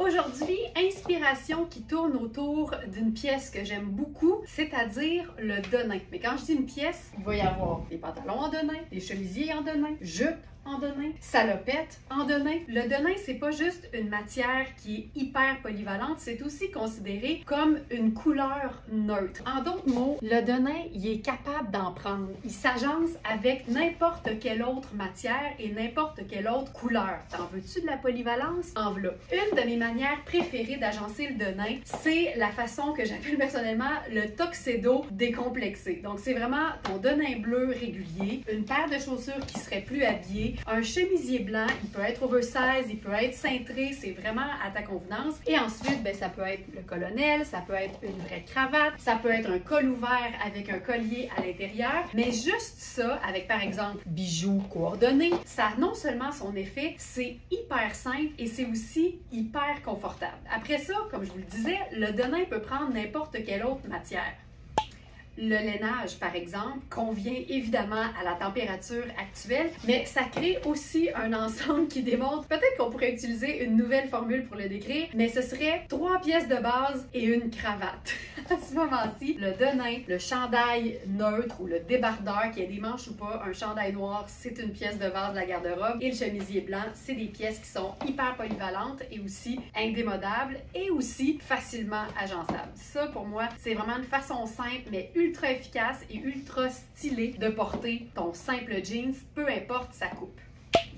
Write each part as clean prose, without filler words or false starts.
Aujourd'hui, inspiration qui tourne autour d'une pièce que j'aime beaucoup, c'est-à-dire le denim. Mais quand je dis une pièce, il va y avoir des pantalons en denim, des chemisiers en denim, jupes en denim, salopettes en denim. Le denim, c'est pas juste une matière qui est hyper polyvalente, c'est aussi considéré comme une couleur neutre. En d'autres mots, le denim, il est capable d'en prendre. Il s'agence avec n'importe quelle autre matière et n'importe quelle autre couleur. T'en veux-tu de la polyvalence? En voilà. Une de mes manières préférées d'agencer le denim, c'est la façon que j'appelle personnellement le tuxedo décomplexé. Donc, c'est vraiment ton denim bleu régulier, une paire de chaussures qui serait plus habillée, un chemisier blanc, il peut être oversize, il peut être cintré, c'est vraiment à ta convenance. Et ensuite, ben, ça peut être le colonel, ça peut être une vraie cravate, ça peut être un col ouvert avec un collier à l'intérieur. Mais juste ça, avec par exemple bijoux coordonnés, ça a non seulement son effet, c'est hyper simple et c'est aussi hyper confortable. Après ça, comme je vous le disais, le denim peut prendre n'importe quelle autre matière. Le lainage, par exemple, convient évidemment à la température actuelle, mais ça crée aussi un ensemble qui démontre, peut-être qu'on pourrait utiliser une nouvelle formule pour le décrire, mais ce serait 3 pièces de base et une cravate. À ce moment-ci, le denim, le chandail neutre ou le débardeur, qui a des manches ou pas, un chandail noir, c'est une pièce de base de la garde-robe, et le chemisier blanc, c'est des pièces qui sont hyper polyvalentes et aussi indémodables et aussi facilement agençables. Ça, pour moi, c'est vraiment une façon simple, mais ultra efficace et ultra stylée de porter ton simple jeans, peu importe sa coupe.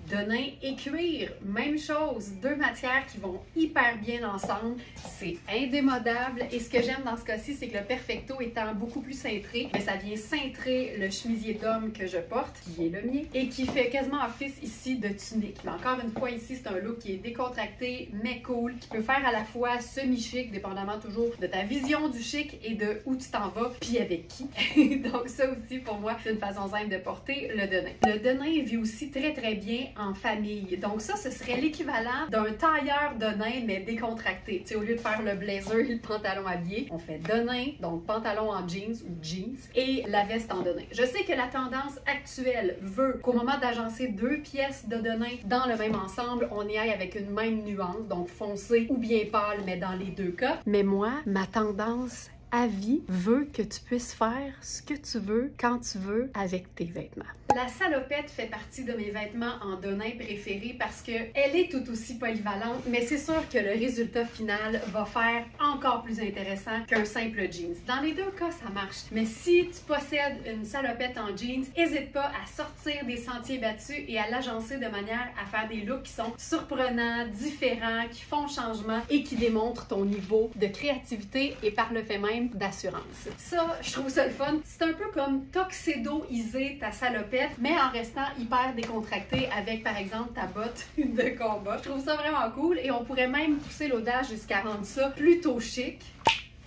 Denim et cuir, même chose, deux matières qui vont hyper bien ensemble, c'est indémodable et ce que j'aime dans ce cas-ci, c'est que le perfecto étant beaucoup plus cintré, mais ça vient cintrer le chemisier d'homme que je porte, qui est le mien, et qui fait quasiment office ici de tunique. Mais encore une fois, ici, c'est un look qui est décontracté, mais cool, qui peut faire à la fois semi-chic, dépendamment toujours de ta vision du chic et de où tu t'en vas, puis avec qui. Donc ça aussi, pour moi, c'est une façon simple de porter le denim. Le denim vit aussi très très bien en famille. Donc ça, ce serait l'équivalent d'un tailleur denim, mais décontracté. Tu sais, au lieu de faire le blazer et le pantalon habillé, on fait denim, donc pantalon en jeans ou jeans, et la veste en denim. Je sais que la tendance actuelle veut qu'au moment d'agencer 2 pièces de denim dans le même ensemble, on y aille avec une même nuance, donc foncé ou bien pâle, mais dans les deux cas. Mais moi, ma tendance à vie veut que tu puisses faire ce que tu veux, quand tu veux, avec tes vêtements. La salopette fait partie de mes vêtements en denim préférés parce qu'elle est tout aussi polyvalente, mais c'est sûr que le résultat final va faire encore plus intéressant qu'un simple jeans. Dans les deux cas, ça marche. Mais si tu possèdes une salopette en jeans, n'hésite pas à sortir des sentiers battus et à l'agencer de manière à faire des looks qui sont surprenants, différents, qui font changement et qui démontrent ton niveau de créativité et par le fait même d'assurance. Ça, je trouve ça le fun. C'est un peu comme tuxedo-iser ta salopette, mais en restant hyper décontracté avec, par exemple, ta botte de combat. Je trouve ça vraiment cool et on pourrait même pousser l'audace jusqu'à rendre ça plutôt chic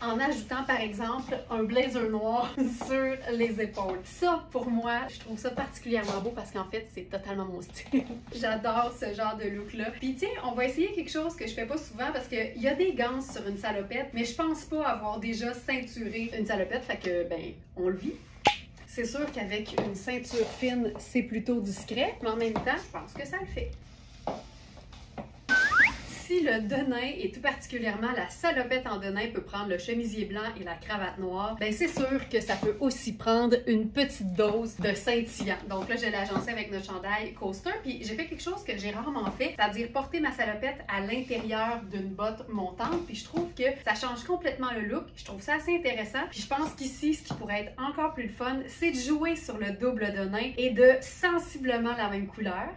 en ajoutant, par exemple, un blazer noir sur les épaules. Ça, pour moi, je trouve ça particulièrement beau parce qu'en fait, c'est totalement mon style. J'adore ce genre de look-là. Puis tiens, on va essayer quelque chose que je fais pas souvent parce qu'il y a des gants sur une salopette, mais je pense pas avoir déjà ceinturé une salopette, fait que, ben, on le vit. C'est sûr qu'avec une ceinture fine, c'est plutôt discret, mais en même temps, je pense que ça le fait. Si le denim et tout particulièrement la salopette en denim peut prendre le chemisier blanc et la cravate noire, ben c'est sûr que ça peut aussi prendre une petite dose de scintillant. Donc là, je l'ai agencé avec notre chandail coaster, puis j'ai fait quelque chose que j'ai rarement fait, c'est-à-dire porter ma salopette à l'intérieur d'une botte montante, puis je trouve que ça change complètement le look. Je trouve ça assez intéressant, puis je pense qu'ici, ce qui pourrait être encore plus le fun, c'est de jouer sur le double denim et de sensiblement la même couleur.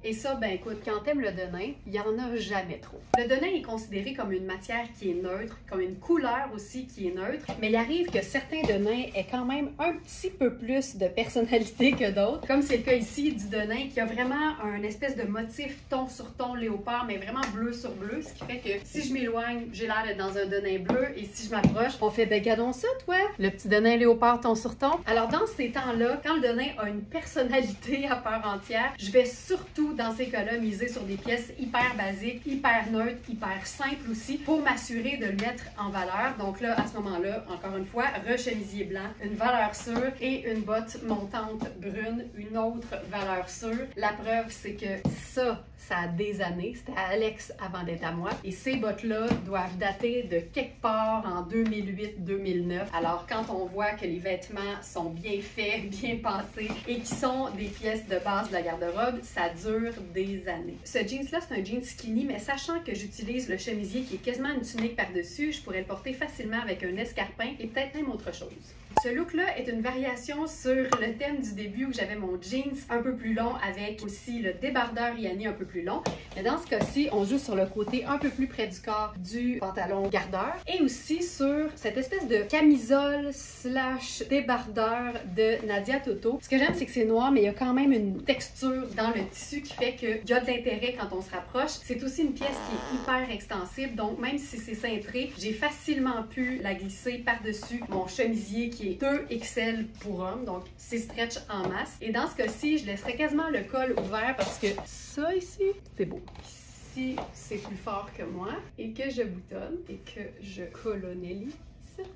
Et ça, ben écoute, quand t'aimes le denim, il n'y en a jamais trop. Le denim est considéré comme une matière qui est neutre, comme une couleur aussi qui est neutre, mais il arrive que certains denins aient quand même un petit peu plus de personnalité que d'autres, comme c'est le cas ici du denim qui a vraiment un espèce de motif ton sur ton léopard, mais vraiment bleu sur bleu, ce qui fait que si je m'éloigne, j'ai l'air d'être dans un denim bleu, et si je m'approche, on fait, ben gardons ça, toi, le petit denim léopard ton sur ton. Alors dans ces temps-là, quand le denim a une personnalité à part entière, je vais surtout dans ces cas-là, miser sur des pièces hyper basiques, hyper neutres, hyper simples aussi, pour m'assurer de le mettre en valeur. Donc là, à ce moment-là, encore une fois, rechemisier blanc, une valeur sûre et une botte montante brune, une autre valeur sûre. La preuve, c'est que ça, ça a des années. C'était à Alex avant d'être à moi. Et ces bottes-là doivent dater de quelque part en 2008-2009. Alors, quand on voit que les vêtements sont bien faits, bien pensés et qui sont des pièces de base de la garde-robe, ça dure des années. Ce jeans-là, c'est un jean skinny, mais sachant que j'utilise le chemisier qui est quasiment une tunique par-dessus, je pourrais le porter facilement avec un escarpin et peut-être même autre chose. Ce look-là est une variation sur le thème du début où j'avais mon jeans un peu plus long avec aussi le débardeur Yanni un peu plus long. Mais dans ce cas-ci, on joue sur le côté un peu plus près du corps du pantalon gardeur et aussi sur cette espèce de camisole slash débardeur de Nadia Toto. Ce que j'aime, c'est que c'est noir, mais il y a quand même une texture dans le tissu qui fait qu'il y a de l'intérêt quand on se rapproche. C'est aussi une pièce qui est hyper extensible, donc même si c'est cintré, j'ai facilement pu la glisser par-dessus mon chemisier qui est 2XL pour homme, donc c'est stretch en masse. Et dans ce cas-ci, je laisserais quasiment le col ouvert parce que ça ici, c'est beau. Si c'est plus fort que moi et que je boutonne et que je colonelise,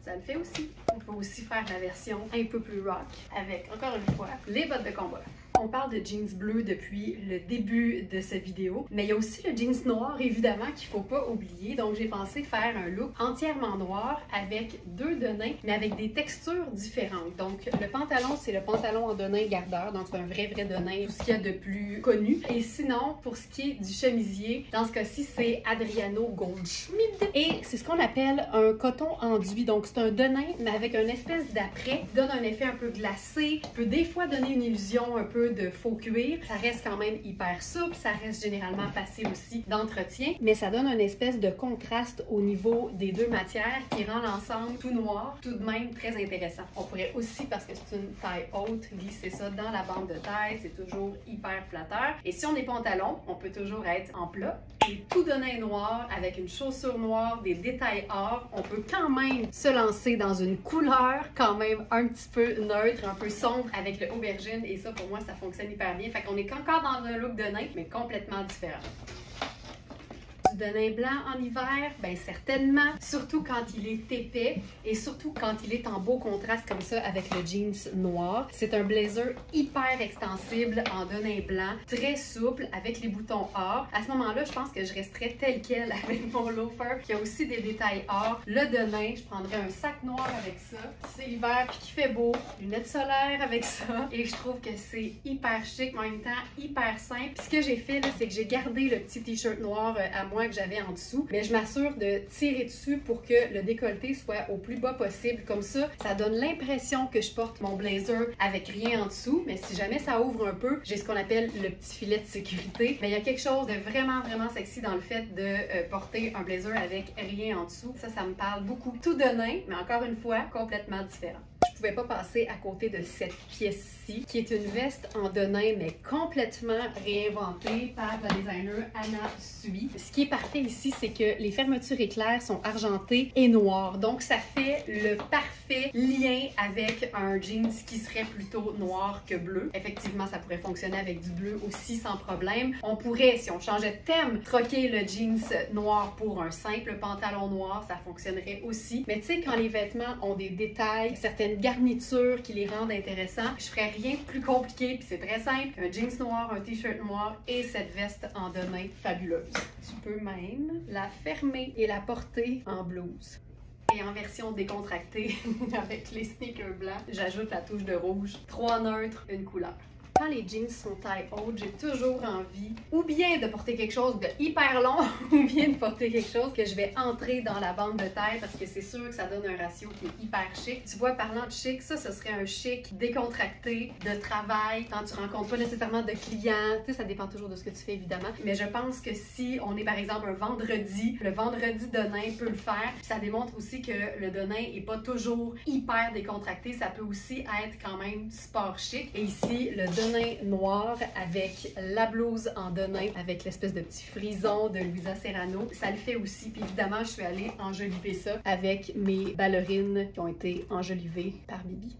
ça le fait aussi. On peut aussi faire la version un peu plus rock avec, encore une fois, les bottes de combat. On parle de jeans bleus depuis le début de cette vidéo, mais il y a aussi le jeans noir, évidemment, qu'il ne faut pas oublier. Donc, j'ai pensé faire un look entièrement noir avec 2 denins, mais avec des textures différentes. Donc, le pantalon, c'est le pantalon en denim gardeur, donc c'est un vrai denim, tout ce qu'il y a de plus connu. Et sinon, pour ce qui est du chemisier, dans ce cas-ci, c'est Adriano Goldschmidt. Et c'est ce qu'on appelle un coton enduit. Donc, c'est un denim, mais avec une espèce d'après, qui donne un effet un peu glacé, qui peut des fois donner une illusion un peu de faux cuir. Ça reste quand même hyper souple, ça reste généralement facile aussi d'entretien, mais ça donne une espèce de contraste au niveau des 2 matières qui rend l'ensemble tout noir, tout de même très intéressant. On pourrait aussi, parce que c'est une taille haute, glisser ça dans la bande de taille, c'est toujours hyper flatteur. Et si on est pantalon, on peut toujours être en plat. Et tout denim noir avec une chaussure noire, des détails or, on peut quand même se lancer dans une couleur quand même un petit peu neutre, un peu sombre avec le aubergine et ça pour moi ça fonctionne hyper bien. Fait qu'on est encore dans un look denim mais complètement différent. Du denim blanc en hiver? Bien certainement, surtout quand il est épais et surtout quand il est en beau contraste comme ça avec le jeans noir. C'est un blazer hyper extensible en denim blanc, très souple avec les boutons or. À ce moment-là, je pense que je resterais tel quel avec mon loafer qui a aussi des détails or. Le denim, je prendrais un sac noir avec ça. C'est l'hiver puis qu'il fait beau, lunettes solaires avec ça et je trouve que c'est hyper chic mais en même temps hyper simple. Puis ce que j'ai fait là, c'est que j'ai gardé le petit t-shirt noir à moi que j'avais en dessous, mais je m'assure de tirer dessus pour que le décolleté soit au plus bas possible. Comme ça, ça donne l'impression que je porte mon blazer avec rien en dessous, mais si jamais ça ouvre un peu, j'ai ce qu'on appelle le petit filet de sécurité. Mais il y a quelque chose de vraiment sexy dans le fait de porter un blazer avec rien en dessous. Ça me parle beaucoup. Tout denim, mais encore une fois, complètement différent. Je pouvais pas passer à côté de cette pièce-ci, qui est une veste en denim, mais complètement réinventée par la designer Anna Sui. Ce qui est parfait ici, c'est que les fermetures éclairs sont argentées et noires. Donc, ça fait le parfait lien avec un jeans qui serait plutôt noir que bleu. Effectivement, ça pourrait fonctionner avec du bleu aussi sans problème. On pourrait, si on changeait de thème, troquer le jeans noir pour un simple pantalon noir, ça fonctionnerait aussi. Mais tu sais, quand les vêtements ont des détails, certaines garnitures qui les rendent intéressants, je ferais rien de plus compliqué, puis c'est très simple. Un jeans noir, un t-shirt noir et cette veste en denim fabuleuse. Tu peux même la fermer et la porter en blouse. Et en version décontractée, avec les sneakers blancs, j'ajoute la touche de rouge. 3 neutres, une couleur. Quand les jeans sont taille haute, j'ai toujours envie ou bien de porter quelque chose de hyper long ou bien de porter quelque chose que je vais entrer dans la bande de taille parce que c'est sûr que ça donne un ratio qui est hyper chic. Tu vois, parlant de chic, ça, ce serait un chic décontracté de travail quand tu rencontres pas nécessairement de clients. Tu sais, ça dépend toujours de ce que tu fais, évidemment. Mais je pense que si on est, par exemple, un vendredi, le vendredi denim peut le faire. Ça démontre aussi que le denim est pas toujours hyper décontracté. Ça peut aussi être quand même sport chic. Et ici, le denim noir avec la blouse en denim avec l'espèce de petit frison de Luisa Serrano. Ça le fait aussi. Puis évidemment, je suis allée enjoliver ça avec mes ballerines qui ont été enjolivées par Bibi.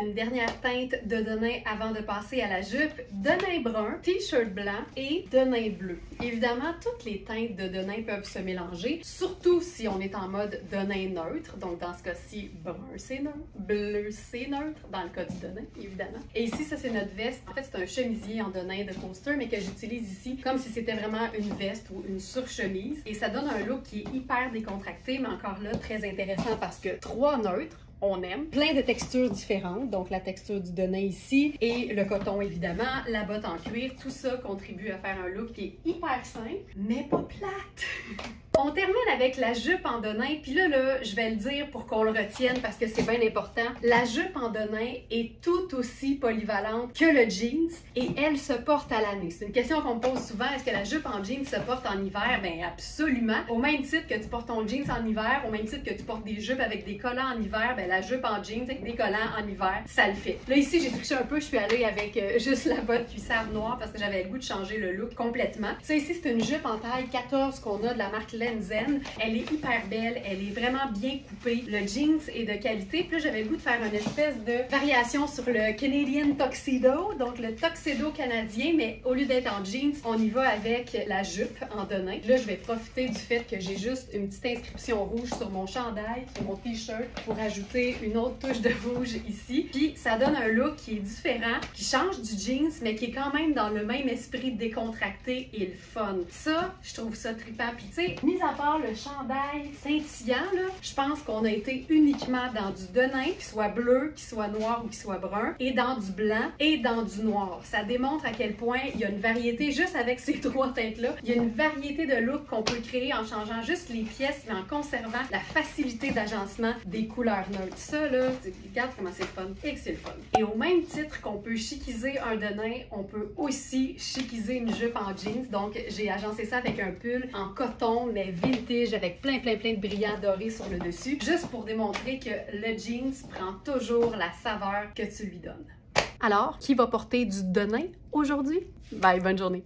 Une dernière teinte de denim avant de passer à la jupe, denim brun, t-shirt blanc et denim bleu. Évidemment, toutes les teintes de denim peuvent se mélanger, surtout si on est en mode denim neutre. Donc dans ce cas-ci, brun c'est neutre, bleu c'est neutre, dans le cas du denim, évidemment. Et ici, ça c'est notre veste. En fait, c'est un chemisier en denim de coaster, mais que j'utilise ici comme si c'était vraiment une veste ou une surchemise. Et ça donne un look qui est hyper décontracté, mais encore là, très intéressant parce que 3 neutres, on aime. Plein de textures différentes, donc la texture du denim ici et le coton évidemment, la botte en cuir, tout ça contribue à faire un look qui est hyper simple, mais pas plate. On termine avec la jupe en denim, puis là, je vais le dire pour qu'on le retienne parce que c'est bien important. La jupe en denim est tout aussi polyvalente que le jeans et elle se porte à l'année. C'est une question qu'on me pose souvent, est-ce que la jupe en jeans se porte en hiver? Bien absolument. Au même titre que tu portes ton jeans en hiver, au même titre que tu portes des jupes avec des collants en hiver, bien la jupe en jeans avec des collants en hiver, ça le fait. Là ici, j'ai triché un peu, je suis allée avec juste la botte cuissard noire parce que j'avais le goût de changer le look complètement. Ça ici, c'est une jupe en taille 14 qu'on a de la marque Lenzen. Elle est hyper belle, elle est vraiment bien coupée. Le jeans est de qualité. Puis là, j'avais le goût de faire une espèce de variation sur le Canadian Tuxedo, donc le tuxedo canadien, mais au lieu d'être en jeans, on y va avec la jupe en denim. Là, je vais profiter du fait que j'ai juste une petite inscription rouge sur mon chandail, sur mon t-shirt, pour ajouter une autre touche de rouge ici. Puis ça donne un look qui est différent, qui change du jeans, mais qui est quand même dans le même esprit décontracté et le fun. Ça, je trouve ça trippant. Puis tu sais, mis à part le chandail scintillant, là, je pense qu'on a été uniquement dans du denim, qui soit bleu, qui soit noir ou qui soit brun, et dans du blanc et dans du noir. Ça démontre à quel point il y a une variété, juste avec ces 3 teintes-là, il y a une variété de looks qu'on peut créer en changeant juste les pièces, mais en conservant la facilité d'agencement des couleurs neutres. Ça, là, regarde comment c'est fun et que c'est le fun. Et au même titre qu'on peut chiquiser un denim, on peut aussi chiquiser une jupe en jeans. Donc, j'ai agencé ça avec un pull en coton, mais vintage, avec plein de brillants dorés sur le dessus, juste pour démontrer que le jeans prend toujours la saveur que tu lui donnes. Alors, qui va porter du denim aujourd'hui? Bye, bonne journée!